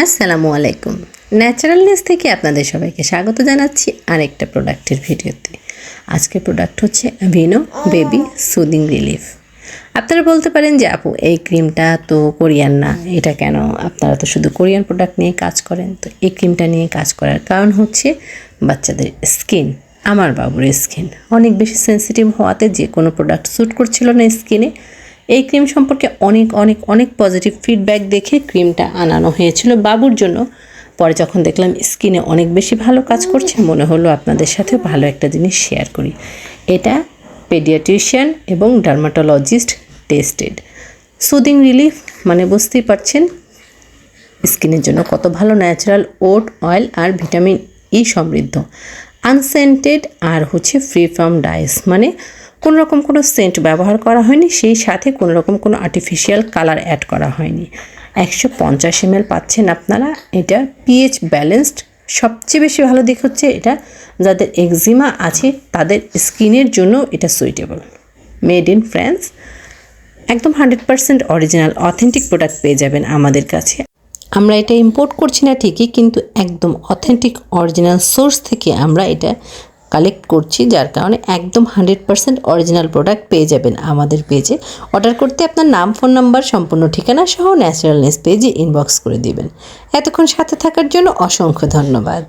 আসসালামু আলাইকুম। ন্যাচারালনেস থেকে আপনাদের সবাইকে স্বাগত জানাচ্ছি আরেকটা প্রোডাক্টের ভিডিওতে। আজকের প্রোডাক্ট হচ্ছে অ্যাভিনো বেবি সুদিং রিলিফ। আপনারা বলতে পারেন যে আপু এই ক্রিমটা তো কোরিয়ান না, এটা কেন? আপনারা তো শুধু কোরিয়ান প্রোডাক্ট নিয়ে কাজ করেন। তো এই ক্রিমটা নিয়ে কাজ করার কারণ হচ্ছে বাচ্চাদের স্কিন, আমার বাবুর স্কিন অনেক বেশি সেন্সিটিভ হওয়াতে যে কোনো প্রোডাক্ট স্যুট করছিল না স্কিনে। এই ক্রিম সম্পর্কে অনেক পজিটিভ ফিডব্যাক দেখে ক্রিমটা আনানো হয়েছিল বাবুর জন্য। পরে যখন দেখলাম স্কিনে অনেক বেশি ভালো কাজ করছে, মনে হলো আপনাদের সাথে ভালো একটা জিনিস শেয়ার করি। এটা পেডিয়াট্রিশিয়ান এবং ডার্মাটোলজিস্ট টেস্টেড। সুদিং রিলিফ মানে বুঝতেই পারছেন স্কিনের জন্য কত ভালো। ন্যাচারাল ওট অয়েল আর ভিটামিন ই সমৃদ্ধ, আনসেন্টেড আর হচ্ছে ফ্রি ফ্রম ডাইস, মানে কোনো রকম কোনো সেন্ট ব্যবহার করা হয়নি, সেই সাথে কোনো রকম কোনো আর্টিফিশিয়াল কালার অ্যাড করা হয়নি। 150 ml পাচ্ছেন আপনারা। এটা পিএইচ ব্যালেন্সড। সবচেয়ে বেশি ভালো দিক হচ্ছে এটা যাদের এক্সিমা আছে তাদের স্কিনের জন্য এটা সুইটেবল। মেড ইন ফ্রান্স, একদম 100% অরিজিনাল অথেন্টিক প্রোডাক্ট পেয়ে যাবেন আমাদের কাছে। আমরা এটা ইম্পোর্ট করছি না ঠিকই, কিন্তু একদম অথেন্টিক অরিজিনাল সোর্স থেকে আমরা এটা কালেক্ট করছি, যার কারণে একদম 100% অরিজিনাল প্রোডাক্ট পেয়ে যাবেন আমাদের পেজে। অর্ডার করতে আপনার নাম, ফোন নাম্বার, সম্পূর্ণ ঠিকানা সহ ন্যাচারালনেস পেজে ইনবক্স করে দিবেন। এতক্ষণ সাথে থাকার জন্য অসংখ্য ধন্যবাদ।